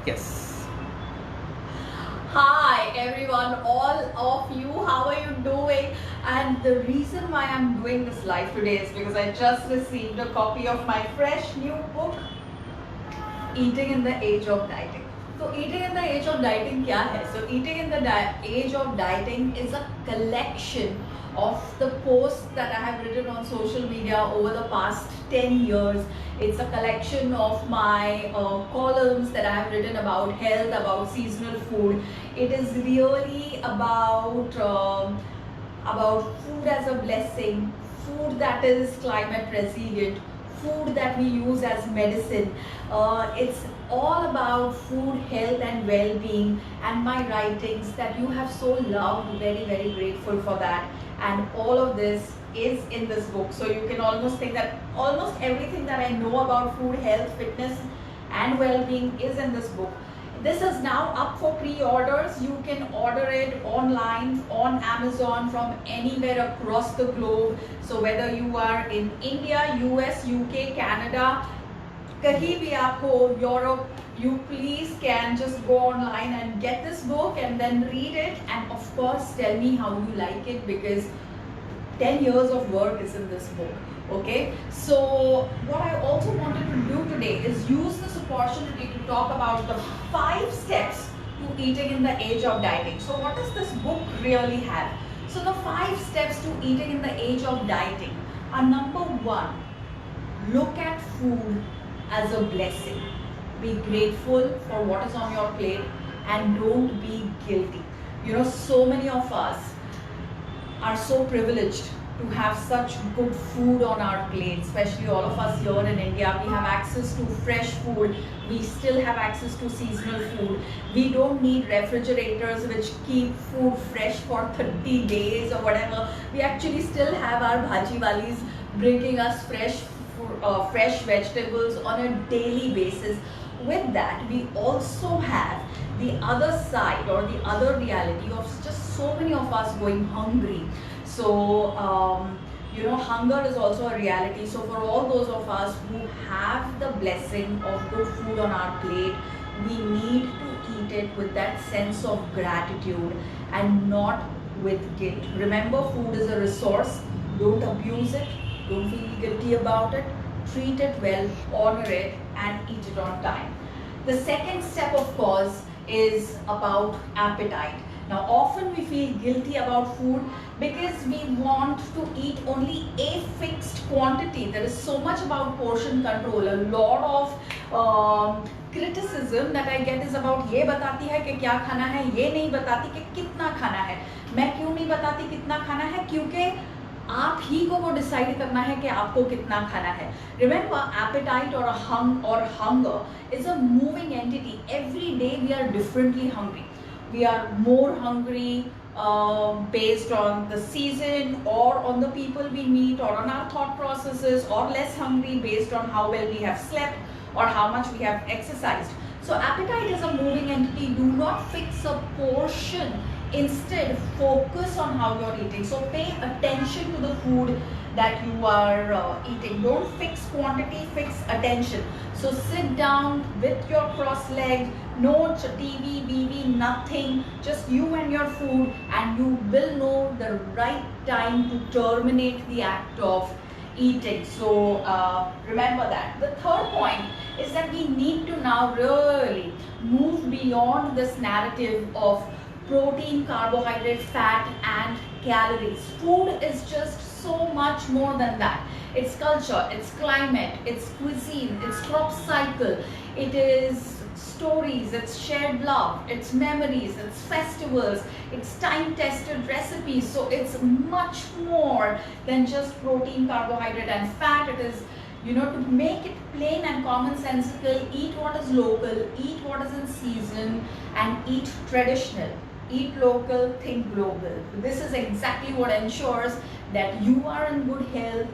Yes. Hi everyone, all of you, how are you doing? And the reason why I'm doing this live today is because I just received a copy of my fresh new book, Eating in the Age of Dieting. So Eating in the Age of Dieting क्या है? So Eating in the Age of Dieting is a collection of the posts that I have written on social media over the past 10 years. It's a collection of my columns that I have written about health, about seasonal food. It is really about food as a blessing, food that is climate resilient, food that we use as medicine. It's all about food, health and well-being, and my writings that you have so loved. Very, very grateful for that. And all of this is in this book. So you can almost think that almost everything that I know about food, health, fitness and well-being is in this book. This is now up for pre-orders. You can order it online on Amazon from anywhere across the globe. So whether you are in India, US, UK, Canada, kahin bhi aap ho, Europe, you please can just go online and get this book and then read it, and of course tell me how you like it, because 10 years of work is in this book. Okay, so what I also wanted to do today is use this opportunity to talk about the 5 steps to eating in the age of dieting. So what does this book really have? So the 5 steps to eating in the age of dieting are: number 1, look at food as a blessing. Be grateful for what is on your plate and don't be guilty. You know, so many of us are so privileged to have such good food on our plate, especially all of us here in India. We have access to fresh food. We still have access to seasonal food. We don't need refrigerators which keep food fresh for 30 days or whatever. We actually still have our bhaji walis bringing us fresh vegetables on a daily basis. With that, we also have the other side or the other reality of just so many of us going hungry. So hunger is also a reality. So for all those of us who have the blessing of good food on our plate, we need to eat it with that sense of gratitude and not with guilt. Remember, food is a resource. Don't abuse it. Don't feel guilty about it. Treat it well, honor it, and eat it on time. The second step, of course, is about appetite. Now, often we feel guilty about food because we want to eat only a fixed quantity. There is so much about portion control. A lot of criticism that I get is about ये बताती है कि क्या खाना है, ये नहीं बताती कि कितना खाना है. मैं क्यों नहीं बताती कितना खाना है? क्योंकि आप ही को वो डिसाइड करना है कि आपको कितना खाना है. Remember, appetite or hunger is a moving entity. Every day we are differently hungry. We are more hungry based on the season or on the people we meet or on our thought processes, or less hungry based on how well we have slept or how much we have exercised. So appetite is a moving entity. Do not fix a portion. Instead, focus on how you're eating. So pay attention to the food that you are eating. Don't fix quantity, fix attention. So sit down with your cross-legged, no TV, BV, nothing, just you and your food, and you will know the right time to terminate the act of eating. So remember that. The third point is that we need to now really move beyond this narrative of protein, carbohydrate, fat and calories. Food is just so much more than that. It's culture, it's climate, it's cuisine, it's crop cycle, it is stories, it's shared love, it's memories, it's festivals, it's time-tested recipes. So it's much more than just protein, carbohydrate and fat. It is, to make it plain and commonsensical, eat what is local, eat what is in season, and eat traditional. Eat local, think global. This is exactly what ensures that you are in good health,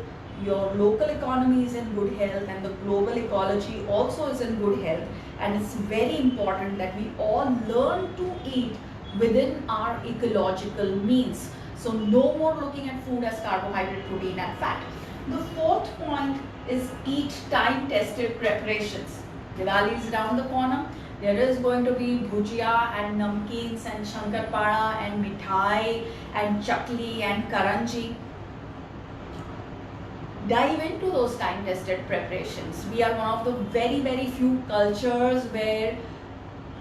your local economy is in good health, and the global ecology also is in good health. And it's very important that we all learn to eat within our ecological means. So no more looking at food as carbohydrate, protein and fat. The fourth point is eat time-tested preparations. Diwali is around the corner. There is going to be bhujia and namkeens and shankarpada and mithai and chakli and karanji. Dive into those time-tested preparations. We are one of the very few cultures where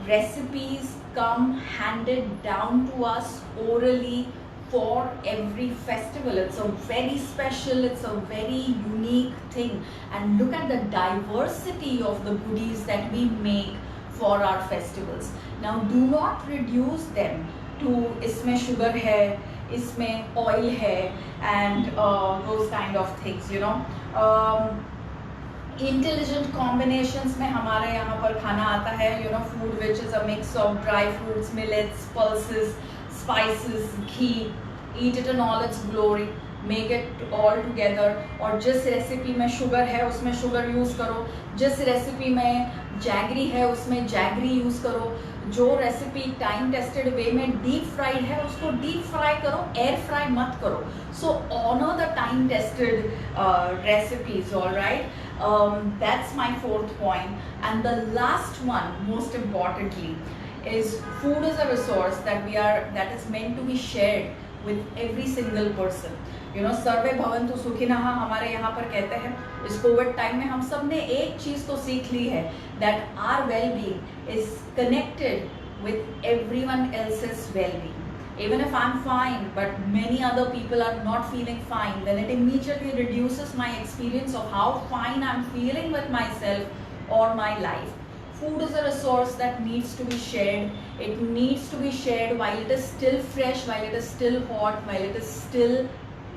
recipes come handed down to us orally for every festival. It's a very special, it's a very unique thing. And look at the diversity of the goodies that we make for our festivals. Now do not reduce them to isme sugar hai, इसमें oil है and those kind of things, you know. Intelligent combinations में हमारे यहाँ पर खाना आता है, you know, food which is a mix of dry fruits, millets, pulses, spices, ghee. Eat it in all its glory, make it all together. और जिस recipe में शुगर है उसमें शुगर यूज़ करो, जिस रेसिपी में जैगरी है उसमें जैगरी यूज़ करो, जो रेसिपी टाइम टेस्टेड वे में डीप फ्राइड है उसको डीप फ्राई करो, एयर फ्राई मत करो. So honour the time tested recipes. Alright, that's my fourth point. And the last one, most importantly, is food is a resource that is meant to be shared with every single person. You know, सर्वे भवन्तु सुखिनः हमारे यहाँ पर कहते हैं. इस Covid time में हम सब ने एक चीज़ तो सीख ली है, that our well-being is connected with everyone else's well-being. Even if I'm fine, but many other people are not feeling fine, then it immediately reduces my experience of how fine I'm feeling with myself or my life. Food is a resource that needs to be shared. It needs to be shared while it is still fresh, while it is still hot, while it is still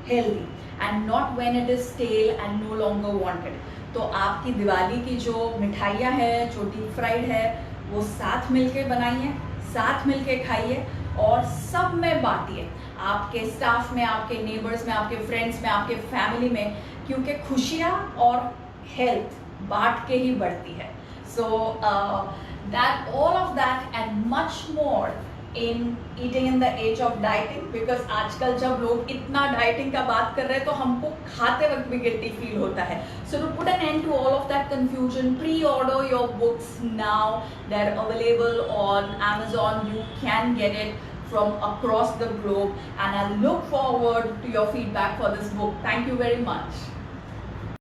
healthy, and not when it is stale and no longer wanted. तो आपकी दिवाली की जो मिठाइयाँ हैं, जो deep fried है, वो साथ मिलके बनाइए, साथ मिलके खाइए और सब में बांटिए, आपके स्टाफ में, आपके नेबर्स में, आपके फ्रेंड्स में, आपके फैमिली में, क्योंकि खुशियाँ और हेल्थ बांट के ही बढ़ती है. So that all of that and much more in eating in the age of dieting, because आजकल जब लोग इतना डाइटिंग का बात कर रहे हैं तो हमको खाते वक्त भी गिल्टी फील होता है. So to put an end to all of that confusion, pre-order your books now. They're available on Amazon. You can get it from across the globe, and I look forward to your feedback for this book. Thank you very much.